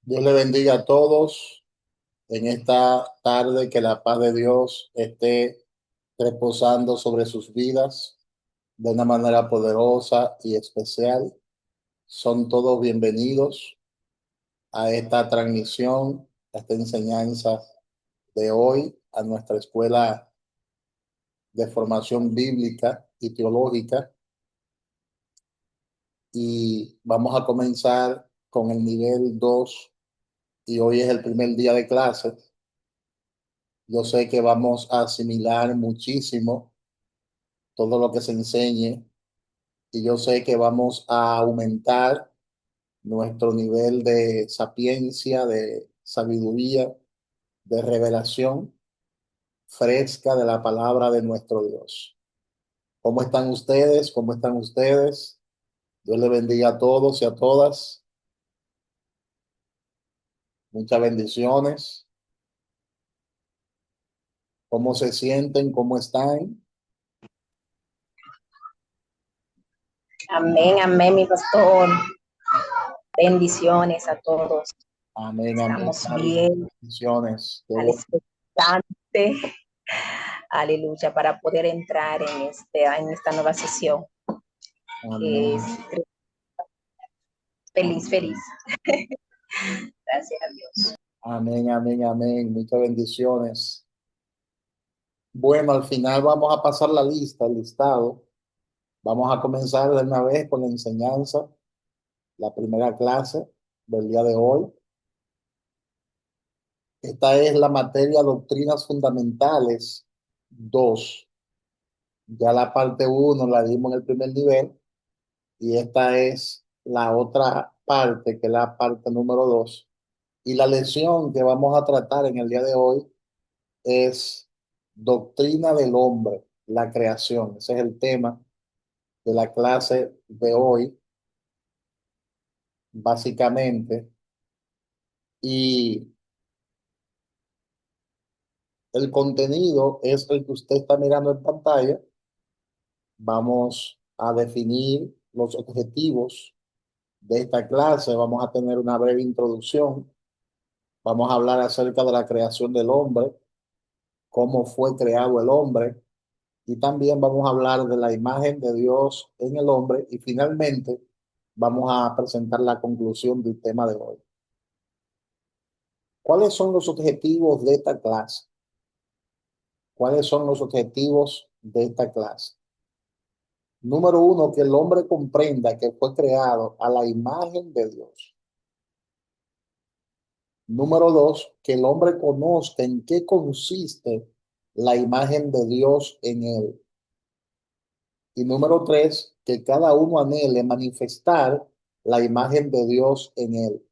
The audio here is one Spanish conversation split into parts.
Dios le bendiga a todos en esta tarde, que la paz de Dios esté reposando sobre sus vidas de una manera poderosa y especial. Son todos bienvenidos a esta transmisión, a esta enseñanza de hoy, a nuestra escuela de formación bíblica y teológica. Y vamos a comenzar con el nivel 2 y hoy es el primer día de clase. Yo sé que vamos a asimilar muchísimo todo lo que se enseñe y yo sé que vamos a aumentar nuestro nivel de sapiencia, de sabiduría, de revelación fresca de la palabra de nuestro Dios. ¿Cómo están ustedes? ¿Cómo están ustedes? Dios les bendiga a todos y a todas. Muchas bendiciones. ¿Cómo se sienten? ¿Cómo están? Amén, amén, mi pastor. Bendiciones a todos. Amén, amén. Estamos bien, Bendiciones. Qué al bueno. expectante, aleluya, para poder entrar en esta nueva sesión, que es Amén. feliz, feliz. Gracias a Dios. Amén, amén, amén. Muchas bendiciones. Bueno, al final vamos a pasar la lista, el listado. Vamos a comenzar de una vez con la enseñanza, la primera clase del día de hoy. Esta es la materia Doctrinas Fundamentales 2. Ya la parte uno la dimos en el primer nivel y esta es la otra parte, que es la parte número 2. Y la lección que vamos a tratar en el día de hoy es Doctrina del Hombre, la creación. Ese es el tema de la clase de hoy, básicamente. Y el contenido es el que usted está mirando en pantalla. Vamos a definir los objetivos de esta clase. Vamos a tener una breve introducción. Vamos a hablar acerca de la creación del hombre, cómo fue creado el hombre, y también vamos a hablar de la imagen de Dios en el hombre y finalmente vamos a presentar la conclusión del tema de hoy. ¿Cuáles son los objetivos de esta clase? ¿Cuáles son los objetivos de esta clase? Número uno, que el hombre comprenda que fue creado a la imagen de Dios. Número dos, que el hombre conozca en qué consiste la imagen de Dios en él. Y número tres, que cada uno anhele manifestar la imagen de Dios en él.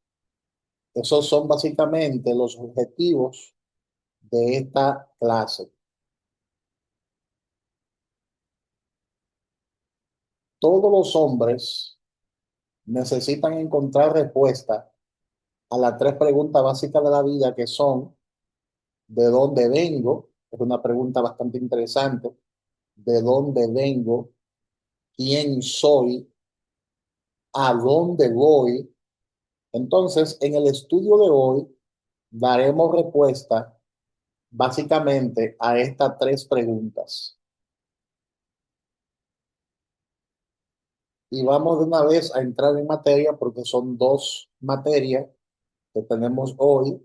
Esos son básicamente los objetivos de esta clase. Todos los hombres necesitan encontrar respuesta a las tres preguntas básicas de la vida, que son: ¿de dónde vengo? Es una pregunta bastante interesante. ¿De dónde vengo? ¿Quién soy? ¿A dónde voy? Entonces, en el estudio de hoy daremos respuesta básicamente a estas tres preguntas. Y vamos de una vez a entrar en materia porque son dos materias que tenemos hoy,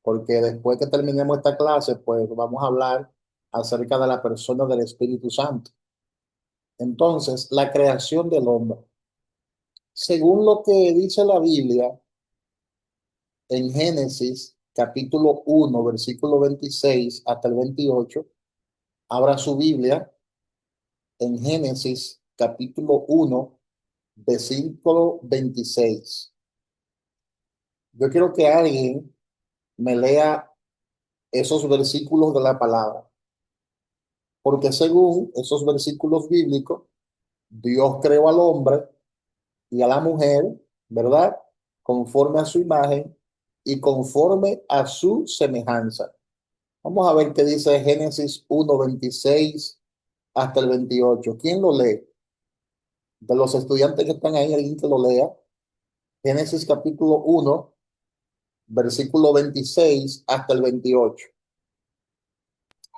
porque después que terminemos esta clase, pues vamos a hablar acerca de la persona del Espíritu Santo. Entonces, la creación del hombre. Según lo que dice la Biblia en Génesis capítulo 1 versículo 26 hasta el 28, abra su Biblia en Génesis capítulo 1 versículo 26. Yo quiero que alguien me lea esos versículos de la palabra, porque según esos versículos bíblicos, Dios creó al hombre y a la mujer, ¿verdad? Conforme a su imagen y conforme a su semejanza. Vamos a ver qué dice Génesis 1:26 hasta el 28. ¿Quién lo lee? De los estudiantes que están ahí, alguien que lo lea. Génesis capítulo 1, versículo 26 hasta el 28.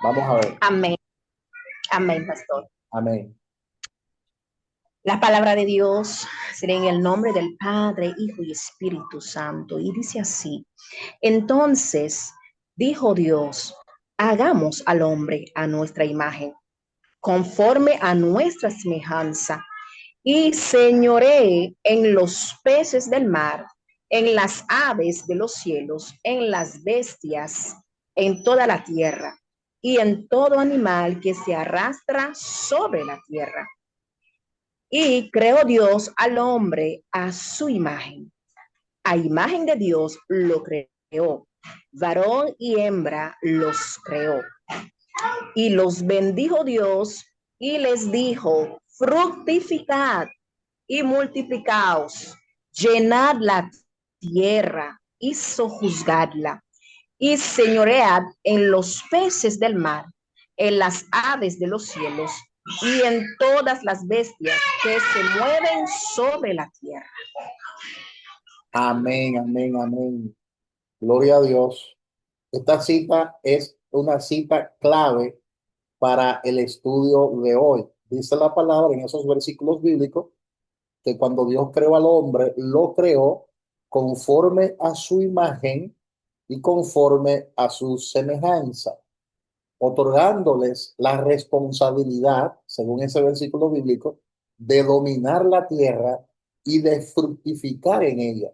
Vamos a ver. Amén. Amén, pastor. Amén. La palabra de Dios será en el nombre del Padre, Hijo y Espíritu Santo. Y dice así: entonces dijo Dios, hagamos al hombre a nuestra imagen, conforme a nuestra semejanza, y señoree en los peces del mar, en las aves de los cielos, en las bestias, en toda la tierra, y en todo animal que se arrastra sobre la tierra. Y creó Dios al hombre a su imagen. A imagen de Dios lo creó. Varón y hembra los creó. Y los bendijo Dios y les dijo: fructificad y multiplicaos, llenad la tierra y sojuzgadla, y señoread en los peces del mar, en las aves de los cielos y en todas las bestias que se mueven sobre la tierra. Amén, amén, amén. Gloria a Dios. Esta cita es una cita clave para el estudio de hoy. Dice la palabra en esos versículos bíblicos que cuando Dios creó al hombre, lo creó conforme a su imagen y conforme a su semejanza, otorgándoles la responsabilidad, según ese versículo bíblico, de dominar la tierra y de fructificar en ella.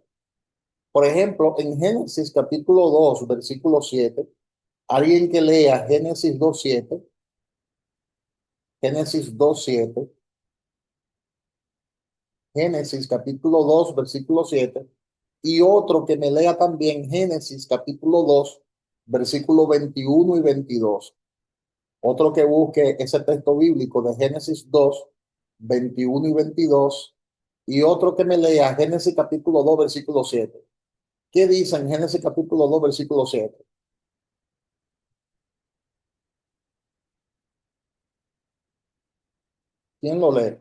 Por ejemplo, en Génesis capítulo 2 versículo 7, alguien que lea Génesis 2:7, Génesis 2:7, Génesis capítulo 2 versículo 7, y otro que me lea también Génesis capítulo 2 versículo 21 y 22. Otro que busque ese texto bíblico de Génesis 2 21 y 22, y otro que me lea Génesis capítulo 2 versículo 7. ¿Qué dice en Génesis capítulo 2 versículo 7? ¿Quién lo lee?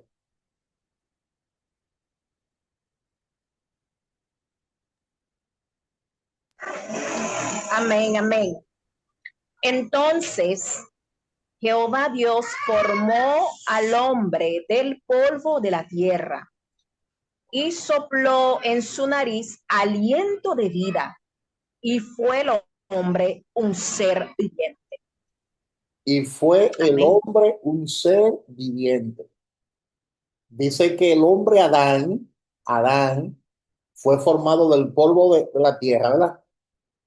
Amén, amén. Entonces Jehová Dios formó al hombre del polvo de la tierra y sopló en su nariz aliento de vida, y fue el hombre un ser viviente. Y fue el Amén. hombre un ser viviente. Dice que el hombre Adán, fue formado del polvo de la tierra, ¿verdad?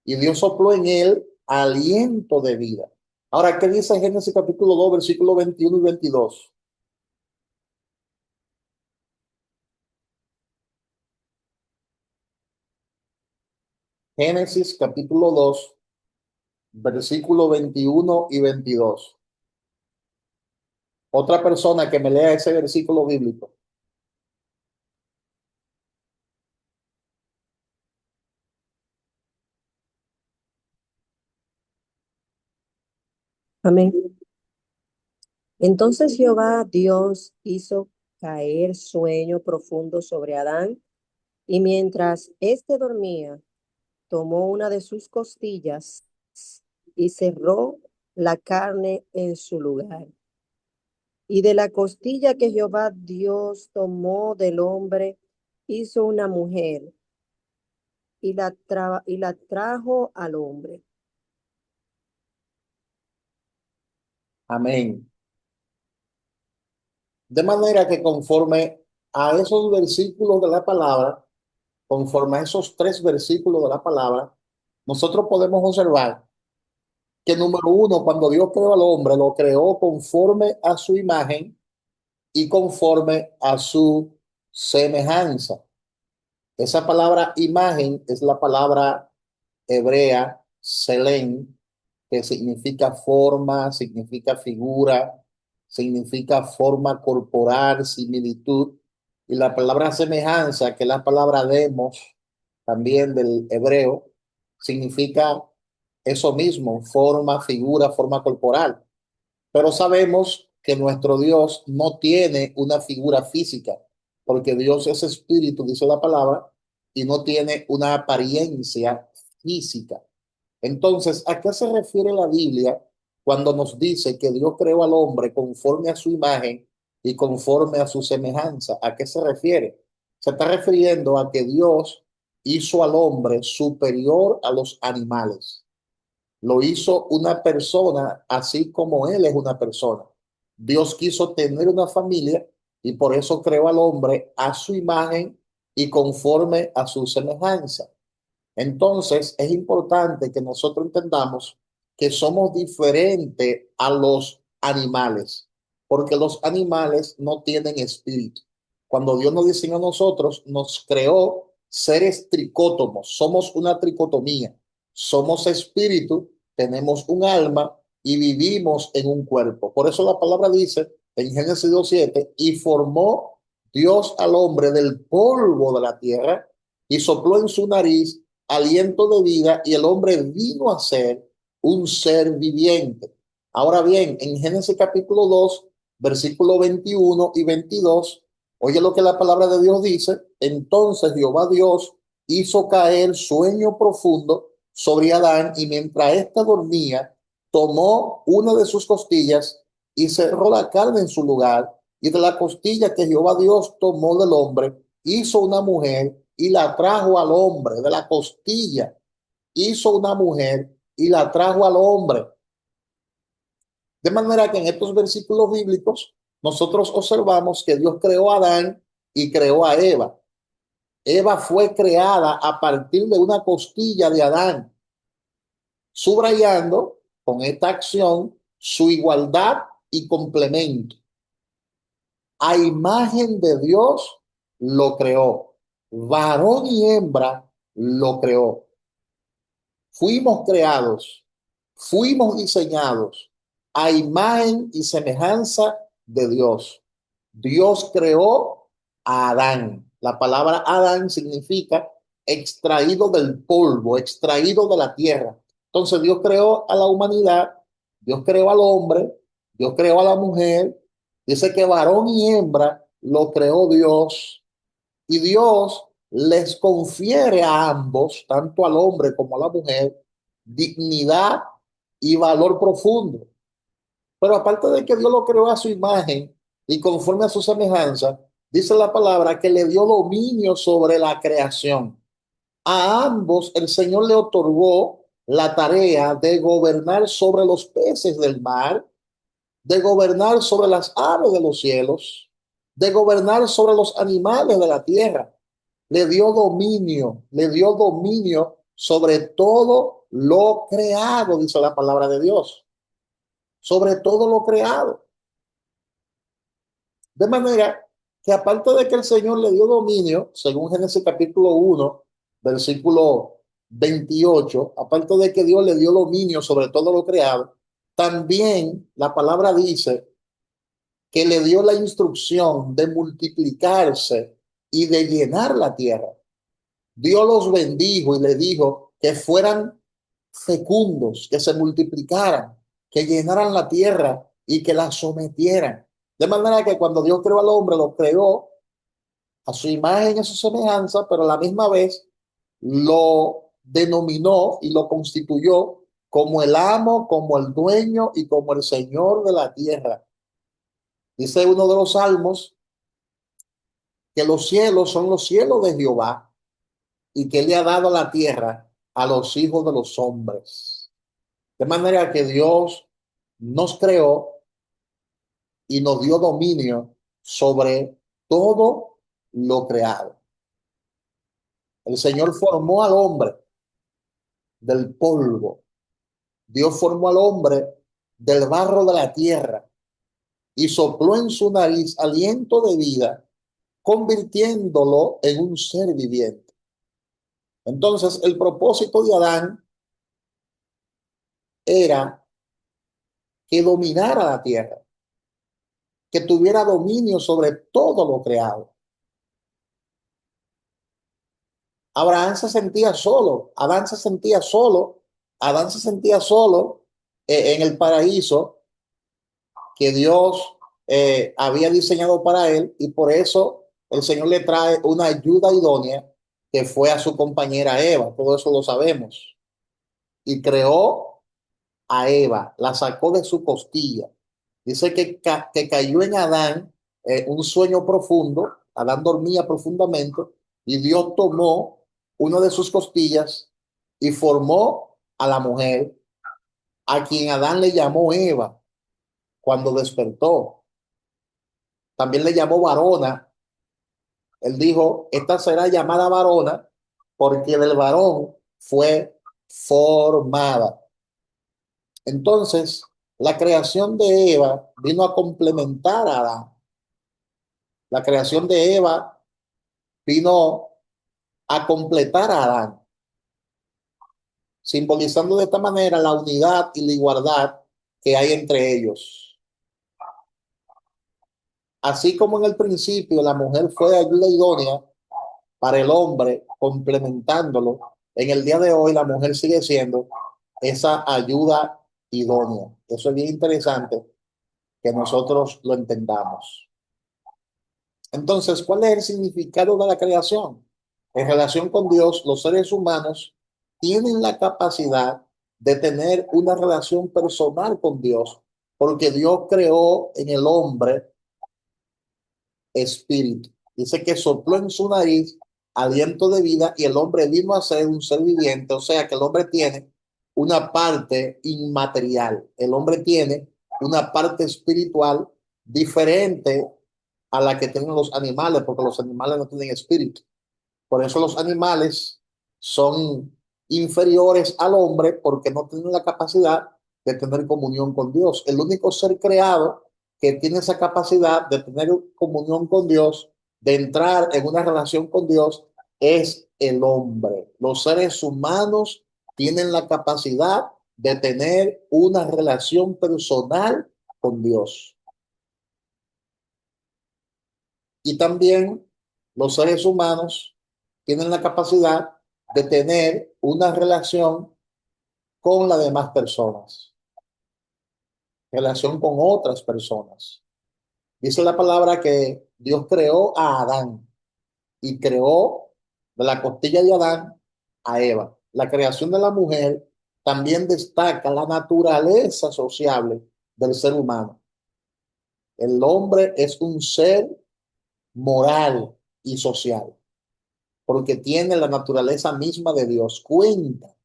Y Dios sopló en él aliento de vida. Ahora, ¿qué dice Génesis capítulo 2 versículos 21 y 22? Génesis capítulo 2 versículos 21 y 22. Otra persona que me lea ese versículo bíblico. Amén. Entonces Jehová Dios hizo caer sueño profundo sobre Adán, y mientras éste dormía, tomó una de sus costillas y cerró la carne en su lugar. Y de la costilla que Jehová Dios tomó del hombre, hizo una mujer y la trajo al hombre. Amén. De manera que conforme a esos versículos de la palabra, conforme a esos tres versículos de la palabra, nosotros podemos observar que número uno, cuando Dios creó al hombre, lo creó conforme a su imagen y conforme a su semejanza. Esa palabra imagen es la palabra hebrea, selén, que significa forma, significa figura, significa forma corporal, similitud. Y la palabra semejanza, que es la palabra demos, también del hebreo, significa eso mismo, forma, figura, forma corporal. Pero sabemos que nuestro Dios no tiene una figura física, porque Dios es espíritu, dice la palabra, y no tiene una apariencia física. Entonces, ¿a qué se refiere la Biblia cuando nos dice que Dios creó al hombre conforme a su imagen y conforme a su semejanza? ¿A qué se refiere? Se está refiriendo a que Dios hizo al hombre superior a los animales. Lo hizo una persona así como él es una persona. Dios quiso tener una familia y por eso creó al hombre a su imagen y conforme a su semejanza. Entonces, es importante que nosotros entendamos que somos diferentes a los animales, porque los animales no tienen espíritu. Cuando Dios nos diseñó a nosotros, nos creó seres tricótomos, somos una tricotomía, somos espíritu, tenemos un alma y vivimos en un cuerpo. Por eso la palabra dice en Génesis 2:7, y formó Dios al hombre del polvo de la tierra y sopló en su nariz aliento de vida y el hombre vino a ser un ser viviente. Ahora bien, en Génesis capítulo 2, versículo 21 y 22, oye lo que la palabra de Dios dice: entonces Jehová Dios hizo caer sueño profundo sobre Adán y mientras ésta dormía, tomó una de sus costillas y cerró la carne en su lugar y de la costilla que Jehová Dios tomó del hombre, hizo una mujer y la trajo al hombre. De la costilla hizo una mujer y la trajo al hombre. De manera que en estos versículos bíblicos nosotros observamos que Dios creó a Adán y creó a Eva. Eva fue creada a partir de una costilla de Adán, subrayando con esta acción su igualdad y complemento. A imagen de Dios lo creó. Varón y hembra lo creó. Fuimos creados, fuimos diseñados a imagen y semejanza de Dios. Dios creó a Adán. La palabra Adán significa extraído del polvo, extraído de la tierra. Entonces Dios creó a la humanidad, Dios creó al hombre, Dios creó a la mujer. Dice que varón y hembra lo creó Dios y Dios les confiere a ambos, tanto al hombre como a la mujer, dignidad y valor profundo. Pero aparte de que Dios lo creó a su imagen y conforme a su semejanza, dice la palabra que le dio dominio sobre la creación. A ambos el Señor le otorgó la tarea de gobernar sobre los peces del mar, de gobernar sobre las aves de los cielos, de gobernar sobre los animales de la tierra. Le dio dominio sobre todo lo creado, dice la palabra de Dios, sobre todo lo creado. De manera que aparte de que el Señor le dio dominio, según Génesis capítulo 1, versículo 28, aparte de que Dios le dio dominio sobre todo lo creado, también la palabra dice que le dio la instrucción de multiplicarse y de llenar la tierra. Dios los bendijo y le dijo que fueran fecundos, que se multiplicaran, que llenaran la tierra y que la sometieran. De manera que cuando Dios creó al hombre, lo creó a su imagen y a su semejanza, pero a la misma vez lo denominó y lo constituyó como el amo, como el dueño y como el señor de la tierra. Dice uno de los salmos que los cielos son los cielos de Jehová y que le ha dado la tierra a los hijos de los hombres. De manera que Dios nos creó y nos dio dominio sobre todo lo creado. El Señor formó al hombre del polvo. Dios formó al hombre del barro de la tierra y sopló en su nariz aliento de vida, convirtiéndolo en un ser viviente. Entonces, el propósito de Adán era que dominara la tierra, que tuviera dominio sobre todo lo creado. Abraham se sentía solo, Adán se sentía solo, Adán se sentía solo en el paraíso que Dios había diseñado para él y por eso el Señor le trae una ayuda idónea que fue a su compañera Eva, todo eso lo sabemos, y creó a Eva, la sacó de su costilla. Dice que cayó en Adán un sueño profundo, Adán dormía profundamente y Dios tomó una de sus costillas y formó a la mujer, a quien Adán le llamó Eva cuando despertó. También le llamó varona. Él dijo, esta será llamada varona porque del varón fue formada. Entonces, la creación de Eva vino a complementar a Adán. La creación de Eva vino a completar a Adán, simbolizando de esta manera la unidad y la igualdad que hay entre ellos. Así como en el principio la mujer fue ayuda idónea para el hombre, complementándolo, en el día de hoy la mujer sigue siendo esa ayuda idónea. Eso es bien interesante que nosotros lo entendamos. Entonces, ¿cuál es el significado de la creación? En relación con Dios, los seres humanos tienen la capacidad de tener una relación personal con Dios, porque Dios creó en el hombre espíritu. Dice que sopló en su nariz aliento de vida y el hombre vino a ser un ser viviente, o sea que el hombre tiene una parte inmaterial, el hombre tiene una parte espiritual diferente a la que tienen los animales, porque los animales no tienen espíritu. Por eso los animales son inferiores al hombre porque no tienen la capacidad de tener comunión con Dios. El único ser creado que tiene esa capacidad de tener comunión con Dios, de entrar en una relación con Dios, es el hombre. Los seres humanos tienen la capacidad de tener una relación personal con Dios. Y también los seres humanos tienen la capacidad de tener una relación con las demás personas, relación con otras personas. Dice la palabra que Dios creó a Adán y creó de la costilla de Adán a Eva. La creación de la mujer también destaca la naturaleza sociable del ser humano. El hombre es un ser moral y social, porque tiene la naturaleza misma de Dios, cuenta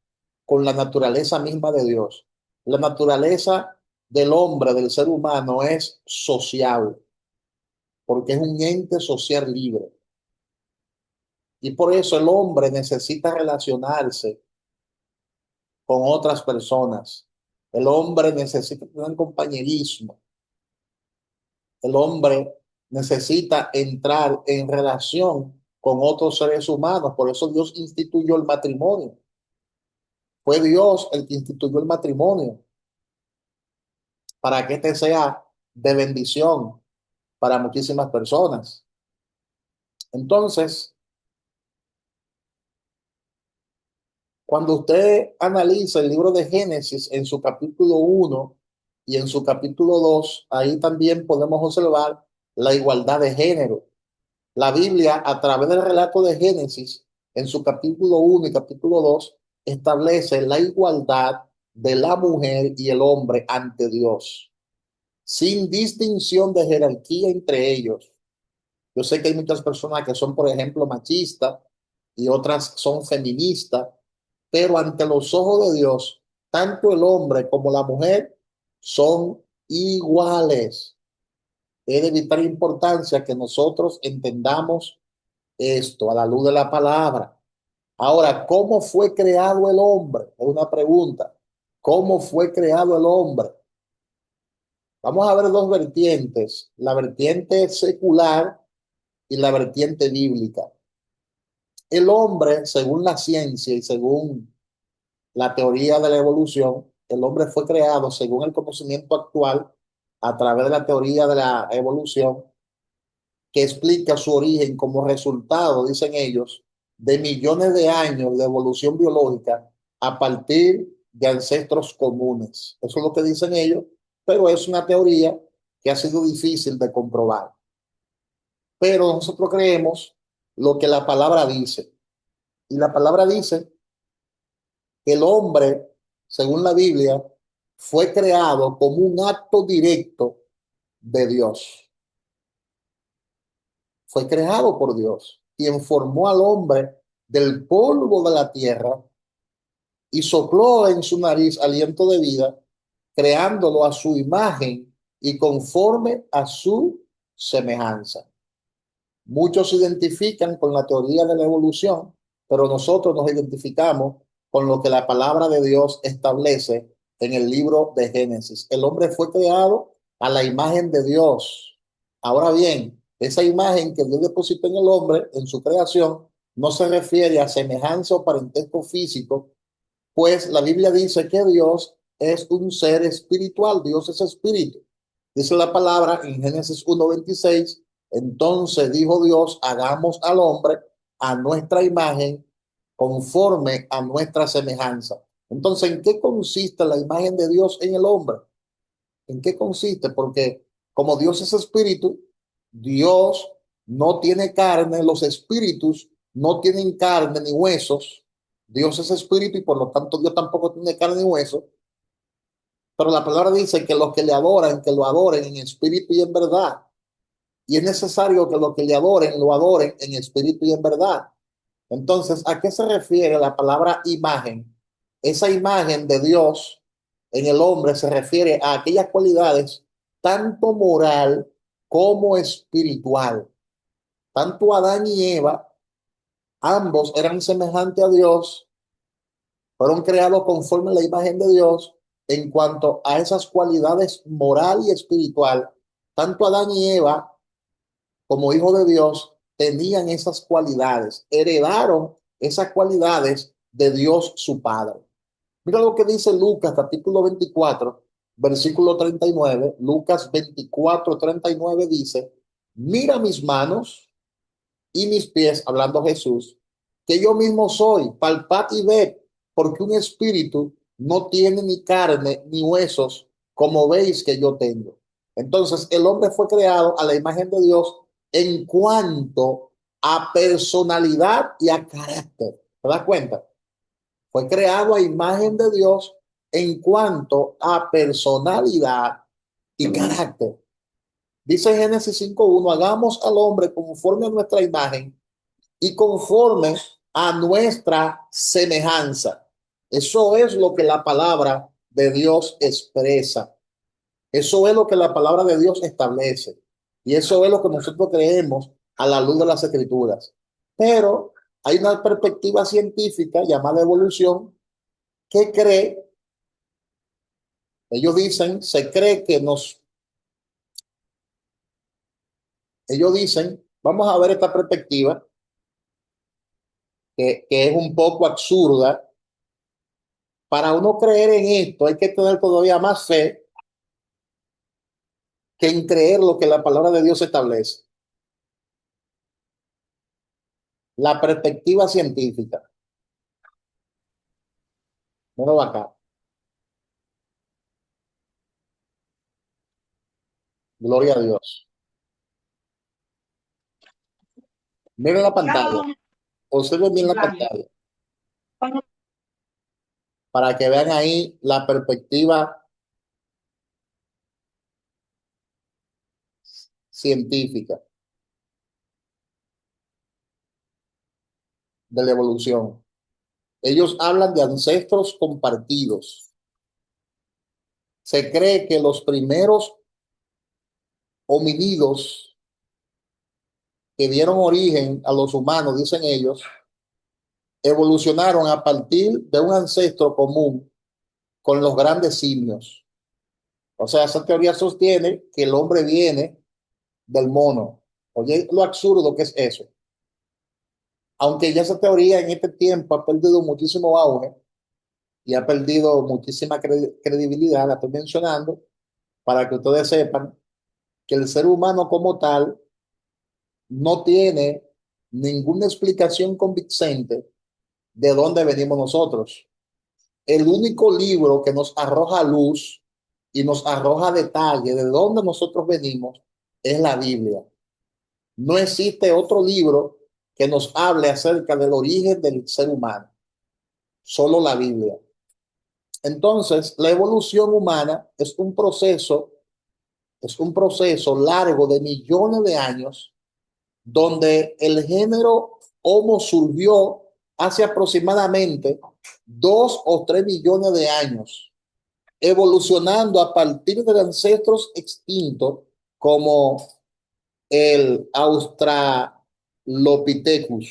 con la naturaleza misma de Dios. La naturaleza del hombre, del ser humano, es sociable, porque es un ente social libre. Y por eso el hombre necesita relacionarse con otras personas. El hombre necesita tener compañerismo. El hombre necesita entrar en relación con otros seres humanos. Por eso Dios instituyó el matrimonio. Fue Dios el que instituyó el matrimonio para que este sea de bendición para muchísimas personas. Entonces, cuando usted analiza el libro de Génesis en su capítulo 1 y en su capítulo 2, ahí también podemos observar la igualdad de género. La Biblia, a través del relato de Génesis, en su capítulo 1 y capítulo 2, establece la igualdad de la mujer y el hombre ante Dios, sin distinción de jerarquía entre ellos. Yo sé que hay muchas personas que son, por ejemplo, machistas y otras son feministas, pero ante los ojos de Dios, tanto el hombre como la mujer son iguales. Es de vital importancia que nosotros entendamos esto a la luz de la palabra. Ahora, ¿cómo fue creado el hombre? Es una pregunta. ¿Cómo fue creado el hombre? Vamos a ver dos vertientes, la vertiente secular y la vertiente bíblica. El hombre, según la ciencia y según la teoría de la evolución, el hombre fue creado según el conocimiento actual a través de la teoría de la evolución que explica su origen como resultado, dicen ellos, de millones de años de evolución biológica a partir de ancestros comunes. Eso es lo que dicen ellos, pero es una teoría que ha sido difícil de comprobar. Pero nosotros creemos lo que la palabra dice. Y la palabra dice que el hombre, según la Biblia, fue creado como un acto directo de Dios. Fue creado por Dios, quien formó al hombre del polvo de la tierra y sopló en su nariz aliento de vida, creándolo a su imagen y conforme a su semejanza. Muchos se identifican con la teoría de la evolución, pero nosotros nos identificamos con lo que la palabra de Dios establece en el libro de Génesis. El hombre fue creado a la imagen de Dios. Ahora bien, esa imagen que Dios depositó en el hombre, en su creación, no se refiere a semejanza o parentesco físico, pues la Biblia dice que Dios es un ser espiritual, Dios es espíritu. Dice la palabra en Génesis 1:26, entonces dijo Dios, hagamos al hombre a nuestra imagen, conforme a nuestra semejanza. Entonces, ¿en qué consiste la imagen de Dios en el hombre? ¿En qué consiste? Porque como Dios es espíritu, Dios no tiene carne, los espíritus no tienen carne ni huesos. Dios es espíritu y por lo tanto Dios tampoco tiene carne ni hueso. Pero la palabra dice que los que le adoran, que lo adoren en espíritu y en verdad. Y es necesario que los que le adoren, lo adoren en espíritu y en verdad. Entonces, ¿a qué se refiere la palabra imagen? Esa imagen de Dios en el hombre se refiere a aquellas cualidades, tanto moral como espiritual. Tanto Adán y Eva, ambos eran semejantes a Dios, fueron creados conforme a la imagen de Dios en cuanto a esas cualidades moral y espiritual. Tanto Adán y Eva, como hijos de Dios, tenían esas cualidades, heredaron esas cualidades de Dios su Padre. Mira lo que dice Lucas, capítulo 24, versículo 39. Lucas 24:39 dice, mira mis manos y mis pies, hablando Jesús, que yo mismo soy, palpad y ved, porque un espíritu no tiene ni carne ni huesos, como veis que yo tengo. Entonces, el hombre fue creado a la imagen de Dios en cuanto a personalidad y a carácter. ¿Te das cuenta? Fue creado a imagen de Dios en cuanto a personalidad y carácter. Dice Génesis 5:1, hagamos al hombre conforme a nuestra imagen y conforme a nuestra semejanza. Eso es lo que la palabra de Dios expresa. Eso es lo que la palabra de Dios establece. Y eso es lo que nosotros creemos a la luz de las escrituras. Pero hay una perspectiva científica llamada evolución que cree, ellos dicen, se cree que ellos dicen, vamos a ver esta perspectiva, que es un poco absurda. Para uno creer en esto hay que tener todavía más fe que en creer lo que la palabra de Dios establece. La perspectiva científica. Míralo acá. Gloria a Dios. Miren la pantalla. Observen bien la pantalla. Para que vean ahí la perspectiva científica de la evolución. Ellos hablan de ancestros compartidos. Se cree que los primeros homínidos que dieron origen a los humanos, dicen ellos, evolucionaron a partir de un ancestro común con los grandes simios. O sea, esa teoría sostiene que el hombre viene del mono. Oye, lo absurdo que es eso. Aunque ya esa teoría en este tiempo ha perdido muchísimo auge y ha perdido muchísima credibilidad, la estoy mencionando para que ustedes sepan que el ser humano como tal no tiene ninguna explicación convincente de dónde venimos nosotros. El único libro que nos arroja luz y nos arroja detalle de dónde nosotros venimos es la Biblia. No existe otro libro que nos hable acerca del origen del ser humano. Solo la Biblia. Entonces, la evolución humana es un proceso largo de millones de años, donde el género Homo surgió hace aproximadamente 2 o 3 millones de años, evolucionando a partir de ancestros extintos como el Australopithecus.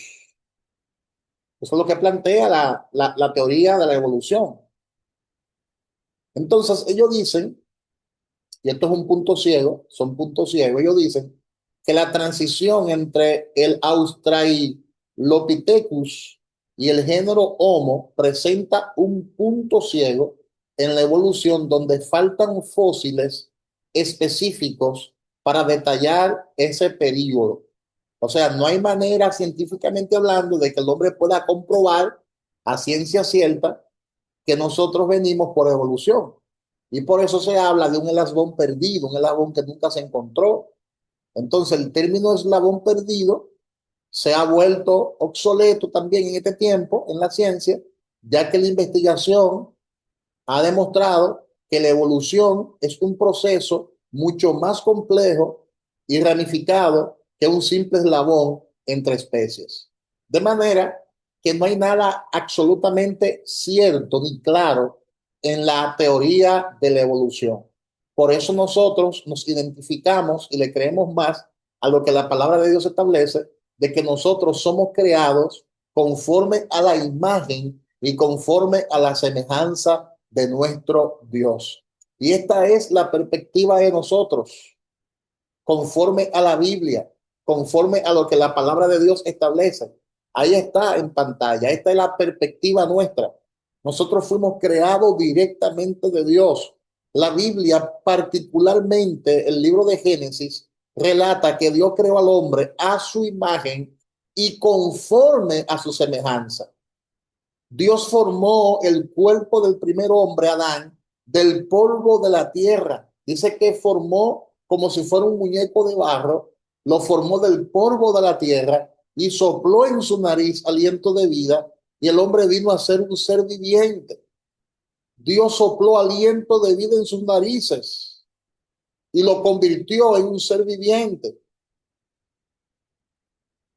Eso es lo que plantea la teoría de la evolución. Entonces, ellos dicen, y esto es un punto ciego, son puntos ciegos, ellos dicen que la transición entre el Australopithecus y el género Homo presenta un punto ciego en la evolución donde faltan fósiles específicos para detallar ese periodo. O sea, no hay manera científicamente hablando de que el hombre pueda comprobar a ciencia cierta que nosotros venimos por evolución. Y por eso se habla de un eslabón perdido, un eslabón que nunca se encontró. Entonces el término eslabón perdido se ha vuelto obsoleto también en este tiempo en la ciencia, ya que la investigación ha demostrado que la evolución es un proceso mucho más complejo y ramificado que un simple eslabón entre especies. De manera que no hay nada absolutamente cierto ni claro en la teoría de la evolución. Por eso nosotros nos identificamos y le creemos más a lo que la palabra de Dios establece, de que nosotros somos creados conforme a la imagen y conforme a la semejanza de nuestro Dios. Y esta es la perspectiva de nosotros, conforme a la Biblia, conforme a lo que la palabra de Dios establece. Ahí está en pantalla, esta es la perspectiva nuestra. Nosotros fuimos creados directamente de Dios. La Biblia, particularmente el libro de Génesis, relata que Dios creó al hombre a su imagen y conforme a su semejanza. Dios formó el cuerpo del primer hombre, Adán, del polvo de la tierra. Dice que formó como si fuera un muñeco de barro, lo formó del polvo de la tierra y sopló en su nariz aliento de vida y el hombre vino a ser un ser viviente. Dios sopló aliento de vida en sus narices y lo convirtió en un ser viviente.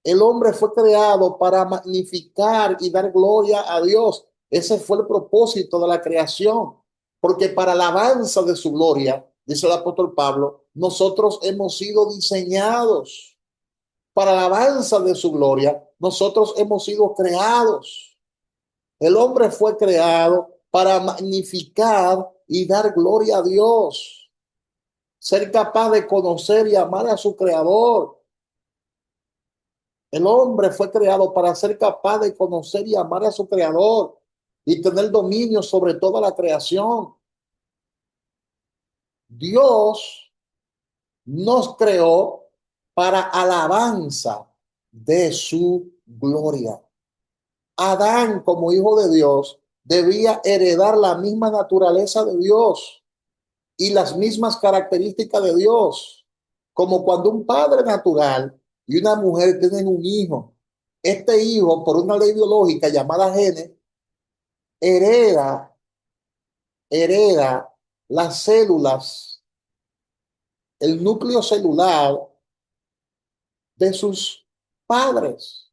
El hombre fue creado para magnificar y dar gloria a Dios. Ese fue el propósito de la creación. Porque para la alabanza de su gloria, dice el apóstol Pablo, nosotros hemos sido diseñados. Para la alabanza de su gloria, nosotros hemos sido creados. El hombre fue creado para magnificar y dar gloria a Dios. Ser capaz de conocer y amar a su creador. El hombre fue creado para ser capaz de conocer y amar a su creador y tener dominio sobre toda la creación. Dios nos creó para alabanza de su gloria. Adán, como hijo de Dios, debía heredar la misma naturaleza de Dios y las mismas características de Dios, como cuando un padre natural y una mujer tienen un hijo. Este hijo, por una ley biológica llamada genes, hereda las células, el núcleo celular de sus padres.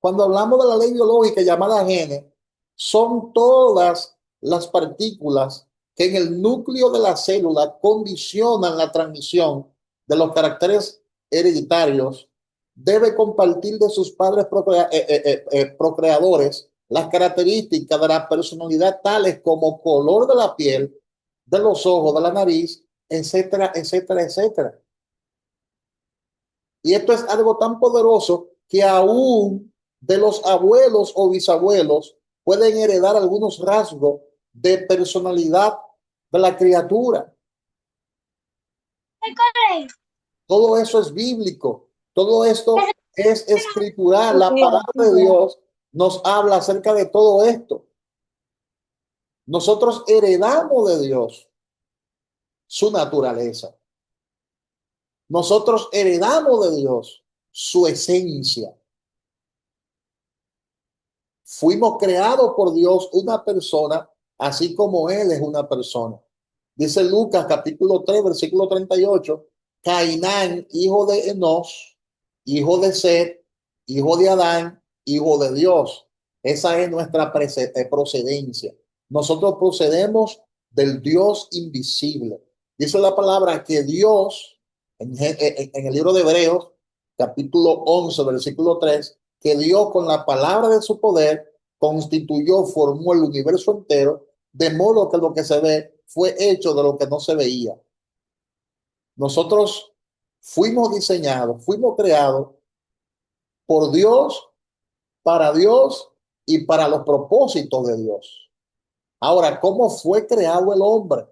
Cuando hablamos de la ley biológica llamada genes, son todas las partículas que en el núcleo de la célula condicionan la transmisión de los caracteres hereditarios. Debe compartir de sus padres procreadores las características de la personalidad tales como color de la piel, de los ojos, de la nariz, etcétera, etcétera, etcétera. Y esto es algo tan poderoso que aún de los abuelos o bisabuelos pueden heredar algunos rasgos de personalidad de la criatura. Todo eso es bíblico. Todo esto es escritural. La palabra de Dios nos habla acerca de todo esto. Nosotros heredamos de Dios su naturaleza. Nosotros heredamos de Dios su esencia. Fuimos creados por Dios una persona, así como Él es una persona. Dice Lucas capítulo 3, versículo 38, Cainán, hijo de Enos, hijo de Set, hijo de Adán, hijo de Dios. Esa es nuestra procedencia. Nosotros procedemos del Dios invisible. Dice la palabra que Dios, en el libro de Hebreos, capítulo 11, versículo 3, que Dios con la palabra de su poder constituyó, formó el universo entero, de modo que lo que se ve fue hecho de lo que no se veía. Nosotros fuimos diseñados, fuimos creados por Dios y para los propósitos de Dios. Ahora, ¿cómo fue creado el hombre?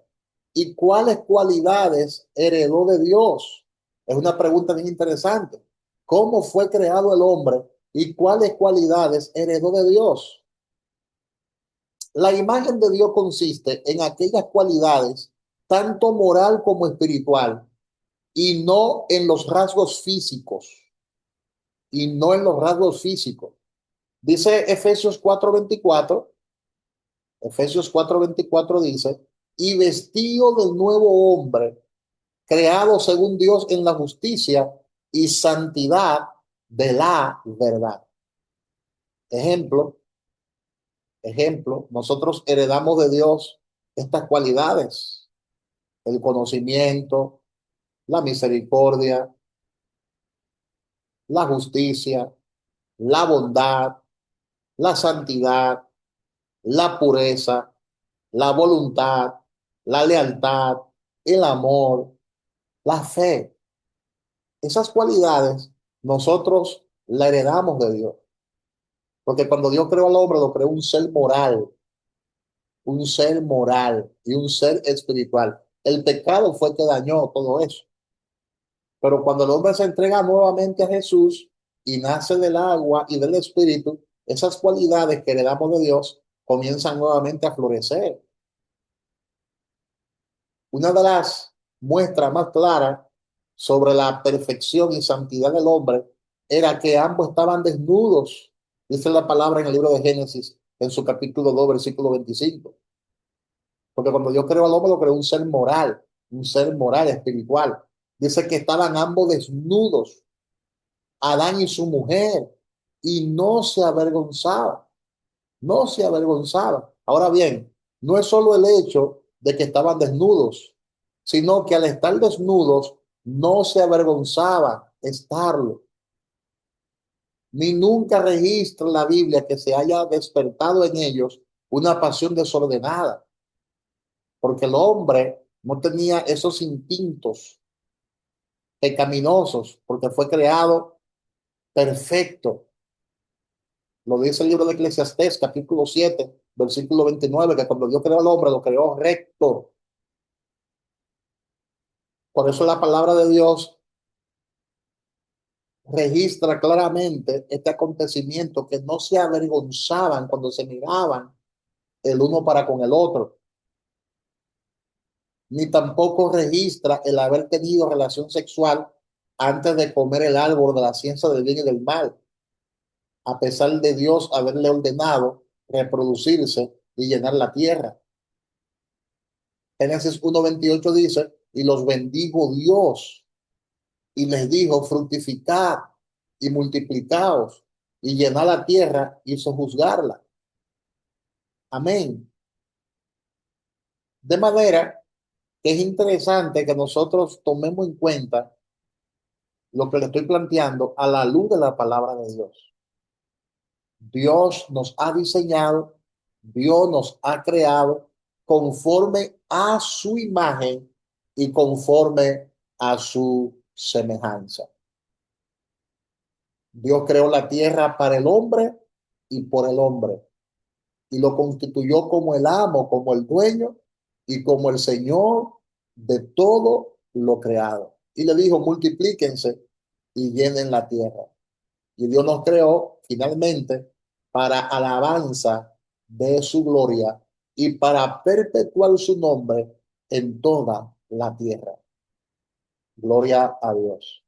¿Y cuáles cualidades heredó de Dios? Es una pregunta bien interesante. ¿Cómo fue creado el hombre y cuáles cualidades heredó de Dios? La imagen de Dios consiste en aquellas cualidades, tanto moral como espiritual, y no en los rasgos físicos, y no en los rasgos físicos. Dice Efesios 4:24 dice, y vestido del nuevo hombre, creado según Dios en la justicia y santidad de la verdad. Ejemplo, nosotros heredamos de Dios estas cualidades: el conocimiento, la misericordia, la justicia, la bondad, la santidad, la pureza, la voluntad, la lealtad, el amor, la fe. Esas cualidades nosotros la heredamos de Dios. Porque cuando Dios creó al hombre, lo creó un ser moral y un ser espiritual. El pecado fue que dañó todo eso. Pero cuando el hombre se entrega nuevamente a Jesús y nace del agua y del espíritu, esas cualidades que heredamos de Dios comienzan nuevamente a florecer. Una de las muestras más claras sobre la perfección y santidad del hombre era que ambos estaban desnudos. Dice la palabra en el libro de Génesis, en su capítulo 2, versículo 25. Porque cuando Dios creó al hombre, lo creó un ser moral, espiritual. Dice que estaban ambos desnudos, Adán y su mujer, y no se avergonzaba, no se avergonzaba. Ahora bien, no es solo el hecho de que estaban desnudos, sino que al estar desnudos no se avergonzaba estarlo. Ni nunca registra la Biblia que se haya despertado en ellos una pasión desordenada, porque el hombre no tenía esos instintos pecaminosos, porque fue creado perfecto. Lo dice el libro de Eclesiastés, capítulo 7, versículo 29, que cuando Dios creó al hombre, lo creó recto. Por eso la palabra de Dios registra claramente este acontecimiento, que no se avergonzaban cuando se miraban el uno para con el otro, ni tampoco registra el haber tenido relación sexual antes de comer el árbol de la ciencia del bien y del mal, a pesar de Dios haberle ordenado reproducirse y llenar la tierra. Génesis 1:28 dice, y los bendijo Dios y les dijo, fructificad y multiplicaos y llenad la tierra y sojuzgarla. Amén. De manera que es interesante que nosotros tomemos en cuenta lo que le estoy planteando a la luz de la palabra de Dios. Dios nos ha diseñado, Dios nos ha creado conforme a su imagen y conforme a su semejanza. Dios creó la tierra para el hombre y por el hombre, y lo constituyó como el amo, como el dueño y como el Señor de todo lo creado. Y le dijo, multiplíquense y llenen la tierra. Y Dios nos creó finalmente para alabanza de su gloria y para perpetuar su nombre en toda la tierra. Gloria a Dios.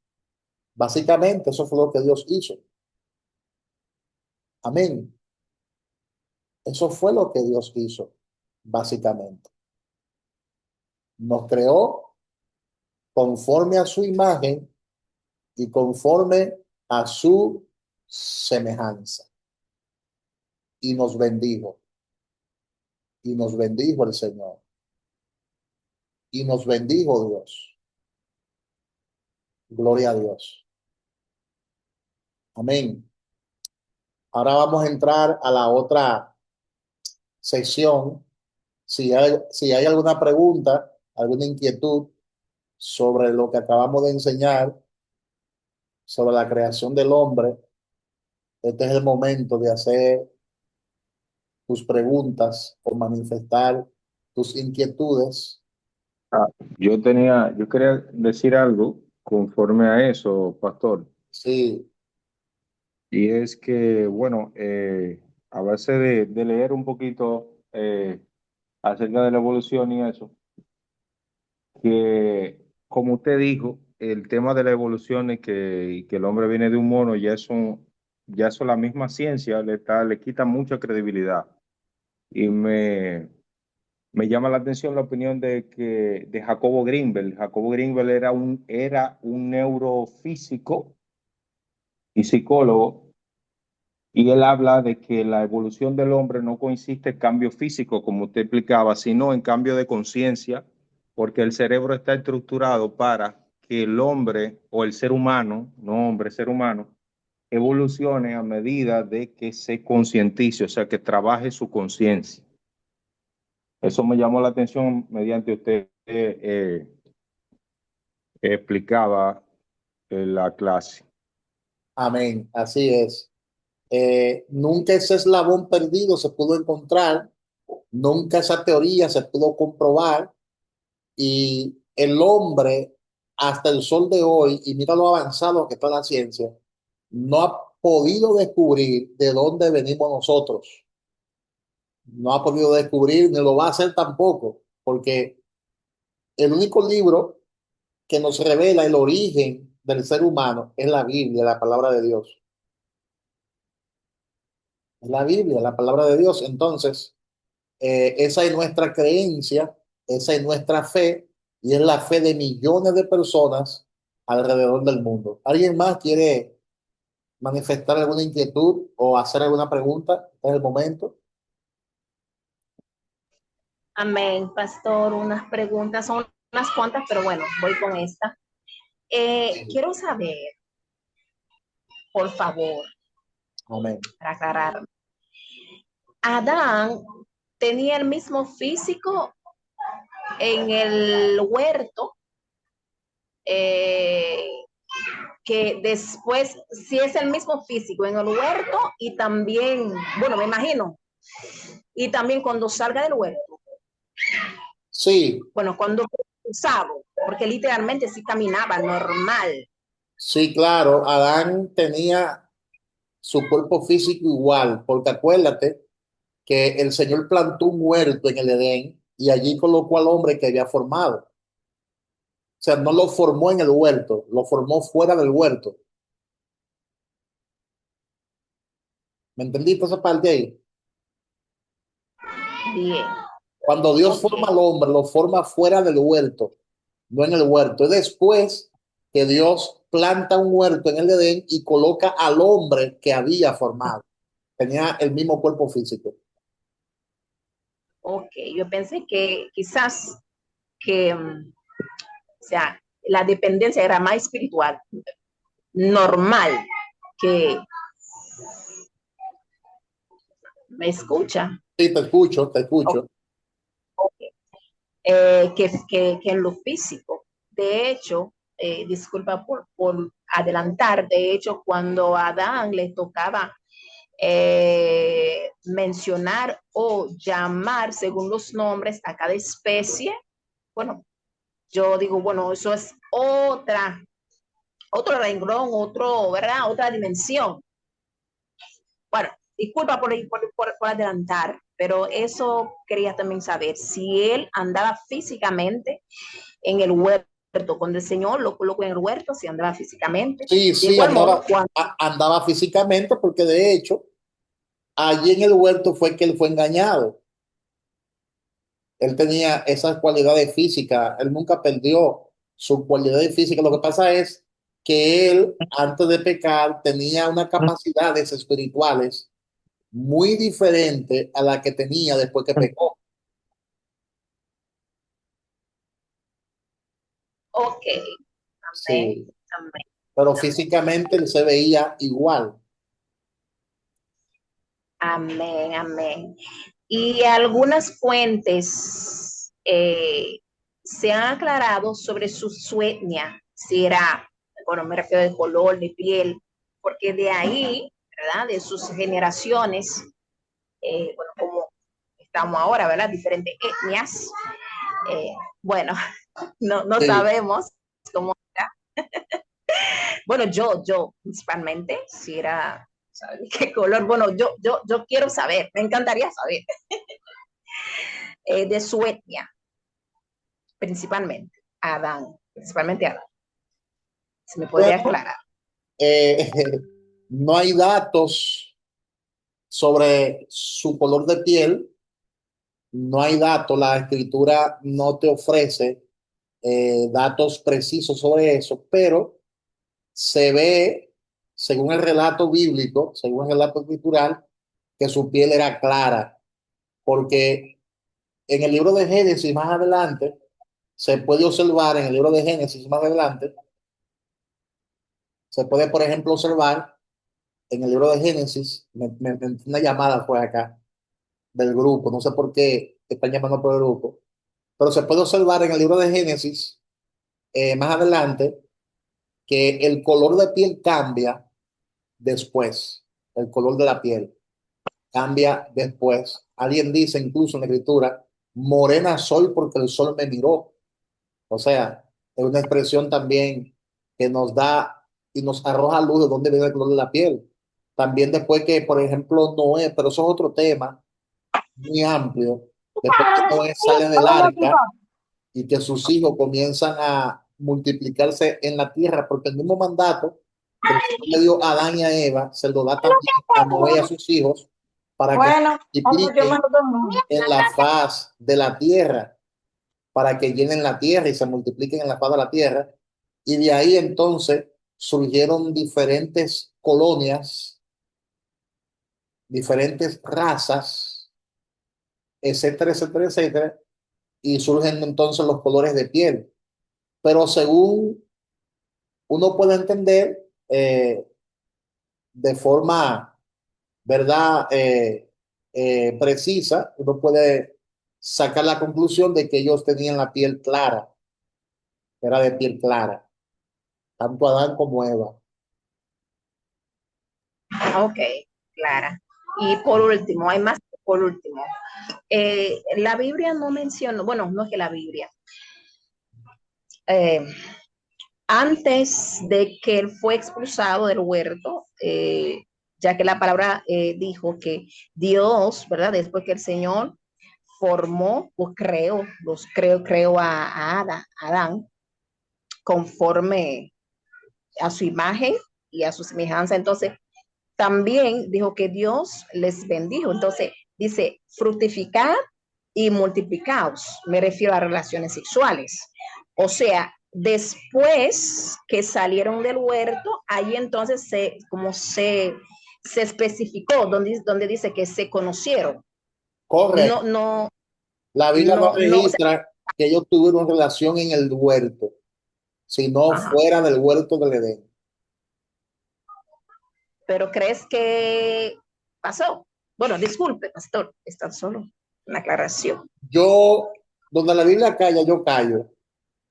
Básicamente eso fue lo que Dios hizo. Amén. Eso fue lo que Dios hizo, básicamente. Nos creó conforme a su imagen y conforme a su semejanza. Y nos bendijo. Y nos bendijo el Señor. Y nos bendijo Dios. Gloria a Dios. Amén. Ahora vamos a entrar a la otra sección. Si hay alguna pregunta, alguna inquietud sobre lo que acabamos de enseñar, sobre la creación del hombre, este es el momento de hacer tus preguntas o manifestar tus inquietudes. Ah, yo quería decir algo conforme a eso, pastor, Sí, y es que, bueno, a base de leer un poquito acerca de la evolución y eso, que como usted dijo, el tema de la evolución y que el hombre viene de un mono, ya eso la misma ciencia le quita mucha credibilidad. Y me llama la atención la opinión de Jacobo Greenberg. Jacobo Greenberg era un neurofísico y psicólogo, y él habla de que la evolución del hombre no consiste en cambio físico, como usted explicaba, sino en cambio de conciencia, porque el cerebro está estructurado para que el hombre o el ser humano, no hombre, ser humano, evolucione a medida de que se concientice, o sea, que trabaje su conciencia. Eso me llamó la atención mediante usted explicaba en la clase. amén, así es. Nunca ese eslabón perdido se pudo encontrar, nunca esa teoría se pudo comprobar y el hombre hasta el sol de hoy, y mira lo avanzado que está la ciencia, no ha podido descubrir de dónde venimos nosotros. No ha podido descubrir ni lo va a hacer tampoco, porque el único libro que nos revela el origen del ser humano es la Biblia, la palabra de Dios. Es la Biblia, la palabra de Dios. Entonces, esa es nuestra creencia, esa es nuestra fe y es la fe de millones de personas alrededor del mundo. ¿Alguien más quiere manifestar alguna inquietud o hacer alguna pregunta en el momento? Amén, pastor. Unas preguntas, son unas cuantas, pero bueno, voy con esta. Quiero saber, por favor, Amén. para aclarar, ¿Adán tenía el mismo físico en el huerto eh, que después, si es el mismo físico en el huerto y también, bueno, me imagino, y también cuando salga del huerto, Sí, bueno, cuando usado, porque literalmente sí caminaba normal. sí, claro, Adán tenía su cuerpo físico igual, porque acuérdate que el Señor plantó un huerto en el Edén y allí colocó al hombre que había formado. O sea, no lo formó en el huerto, lo formó fuera del huerto. ¿Me entendiste esa parte ahí? Bien, Cuando Dios ok, forma al hombre, lo forma fuera del huerto, no en el huerto. Es después que Dios planta un huerto en el Edén y coloca al hombre que había formado. Tenía el mismo cuerpo físico. ok. Yo pensé que quizás que, o sea, la dependencia era más espiritual, normal, que me escucha, Sí, te escucho, te escucho. que en lo físico. De hecho, disculpa por adelantar, de hecho, cuando a Adán le tocaba mencionar o llamar según los nombres a cada especie, bueno, yo digo, bueno, eso es otro renglón, ¿verdad? Otra dimensión. Bueno, disculpa por adelantar, pero eso quería también saber, si él andaba físicamente en el huerto, cuando el Señor lo colocó en el huerto, si andaba físicamente. Sí, De sí, igual modo, andaba físicamente porque de hecho allí en el huerto fue que él fue engañado. Él tenía esas cualidades físicas, él nunca perdió su cualidad física. Lo que pasa es que él, antes de pecar, tenía unas capacidades espirituales muy diferentes a la que tenía después que pecó. Ok, amén, Sí, amén, pero amén, físicamente él se veía igual. amén, amén. Y algunas fuentes se han aclarado sobre su sueña, si era, bueno, me refiero de color, de piel, porque de ahí, ¿verdad? De sus generaciones, bueno, como estamos ahora, ¿verdad? Diferentes etnias. Eh, bueno, no Sí. sabemos cómo era. Bueno, yo principalmente, si era, ¿sabes? ¿Qué color? Bueno, yo quiero saber, me encantaría saber de su etnia, principalmente Adán, principalmente Adán. ¿Se me podría Bueno, aclarar? no hay datos sobre su color de piel, no hay datos, la escritura no te ofrece datos precisos sobre eso, pero se ve, según el relato bíblico, según el relato escritural, que su piel era clara, porque en el libro de Génesis más adelante, se puede observar en el libro de Génesis más adelante, se puede, por ejemplo, observar en el libro de Génesis, una llamada fue acá del grupo, no sé por qué están llamando por el grupo, pero se puede observar en el libro de Génesis más adelante que el color de piel cambia después, el color de la piel cambia después. Alguien dice incluso en la escritura, morena soy porque el sol me miró. O sea, es una expresión también que nos da y nos arroja luz de dónde viene el color de la piel. También después que, por ejemplo, Noé, pero eso es otro tema muy amplio, después que Noé sale del arca y que sus hijos comienzan a multiplicarse en la tierra, porque el mismo mandato que el Señor le dio a Adán y a Eva, se lo da también a Noé y a sus hijos para que se Bueno, yo me multipliquen lo tomo. en la faz de la tierra, para que llenen la tierra y se multipliquen en la faz de la tierra. Y de ahí entonces surgieron diferentes colonias, diferentes razas, etcétera, etcétera, etcétera, y surgen entonces los colores de piel. Pero según uno puede entender de forma, ¿verdad? Precisa, uno puede sacar la conclusión de que ellos tenían la piel clara, era de piel clara, tanto Adán como Eva. Ok, Clara. Y por último, hay más, por último. La Biblia no menciona, bueno, no es que la Biblia, eh, antes de que él fue expulsado del huerto, ya que la palabra dijo que Dios, ¿verdad? Después que el Señor formó o creó, creó a Adán conforme a su imagen y a su semejanza. Entonces, también dijo que Dios les bendijo. Entonces, dice, fructificar y multiplicaos. Me refiero a relaciones sexuales. O sea, después que salieron del huerto, ahí entonces se especificó donde dice que se conocieron. No, Correcto. no, La Biblia no no, o sea, registra que ellos tuvieron relación en el huerto, sino ajá. fuera del huerto del Edén. Pero crees que pasó. Bueno, disculpe, pastor, está solo una aclaración. Yo, donde la Biblia calla, yo callo,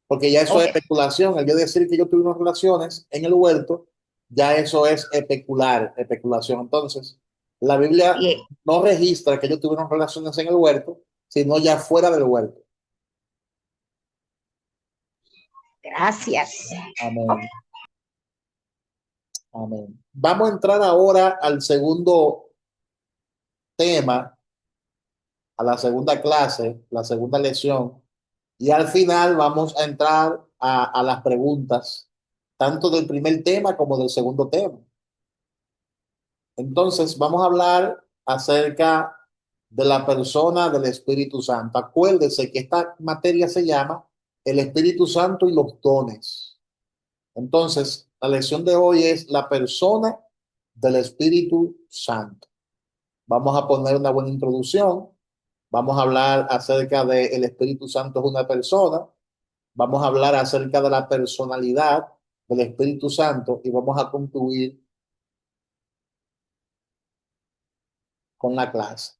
porque ya eso es Ok, especulación. El yo decir que yo tuve unas relaciones en el huerto, ya eso es especular, especulación. Entonces, la Biblia bien, no registra que ellos tuvieron relaciones en el huerto, sino ya fuera del huerto. gracias. Amén. Amén. Vamos a entrar ahora al segundo tema, a la segunda clase, la segunda lección, y al final vamos a entrar a las preguntas, tanto del primer tema como del segundo tema. Entonces, vamos a hablar acerca de la persona del Espíritu Santo. Acuérdese que esta materia se llama el Espíritu Santo y los dones. Entonces, la lección de hoy es la persona del Espíritu Santo. Vamos a poner una buena introducción. Vamos a hablar acerca de el Espíritu Santo es una persona. Vamos a hablar acerca de la personalidad del Espíritu Santo y vamos a concluir con la clase.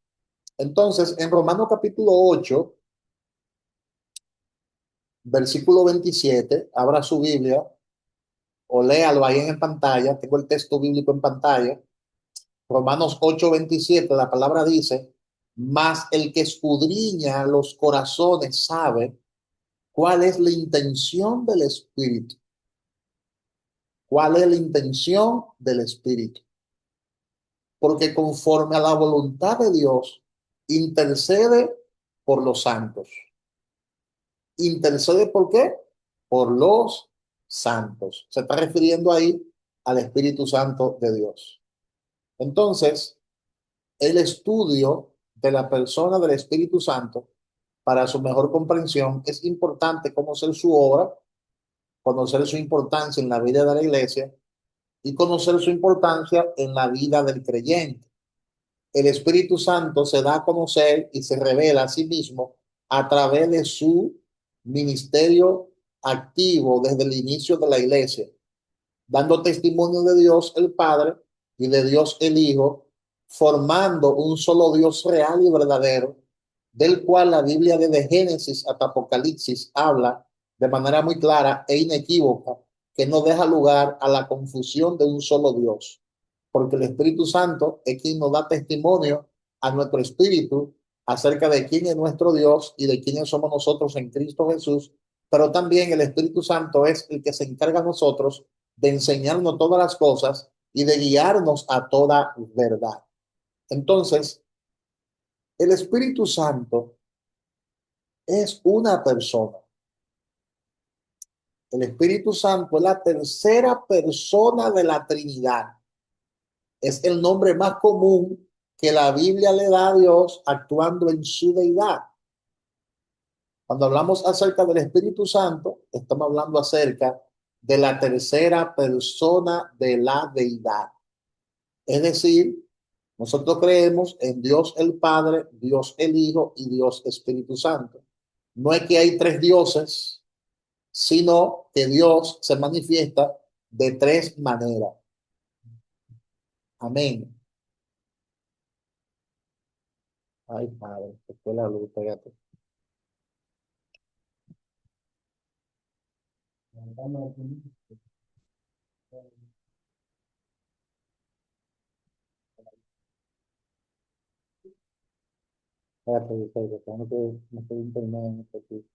Entonces, en Romanos capítulo 8, versículo 27, abra su Biblia o léalo ahí en pantalla. Tengo el texto bíblico en pantalla. Romanos 8:27, la palabra dice, mas el que escudriña los corazones sabe cuál es la intención del Espíritu. ¿Cuál es la intención del Espíritu? Porque conforme a la voluntad de Dios, intercede por los santos. ¿Intercede por qué? Por los santos. Se está refiriendo ahí al Espíritu Santo de Dios. Entonces, el estudio de la persona del Espíritu Santo, para su mejor comprensión, es importante conocer su obra, conocer su importancia en la vida de la iglesia y conocer su importancia en la vida del creyente. El Espíritu Santo se da a conocer y se revela a sí mismo a través de su ministerio activo desde el inicio de la iglesia, dando testimonio de Dios el Padre y de Dios el Hijo, formando un solo Dios real y verdadero, del cual la Biblia desde Génesis hasta Apocalipsis habla de manera muy clara e inequívoca, que no deja lugar a la confusión de un solo Dios, porque el Espíritu Santo es quien nos da testimonio a nuestro espíritu acerca de quién es nuestro Dios y de quiénes somos nosotros en Cristo Jesús, pero también el Espíritu Santo es el que se encarga a nosotros de enseñarnos todas las cosas y de guiarnos a toda verdad. Entonces, el Espíritu Santo es una persona. El Espíritu Santo es la tercera persona de la Trinidad. Es el nombre más común que la Biblia le da a Dios actuando en su deidad. Cuando hablamos acerca del Espíritu Santo, estamos hablando acerca de la tercera persona de la deidad. Es decir, nosotros creemos en Dios el Padre, Dios el Hijo y Dios Espíritu Santo. No es que hay tres dioses, sino que Dios se manifiesta de tres maneras. Amén. Ay, Padre, se fue la luz, pégate. Espérate, tengo que meter internet en esto aquí.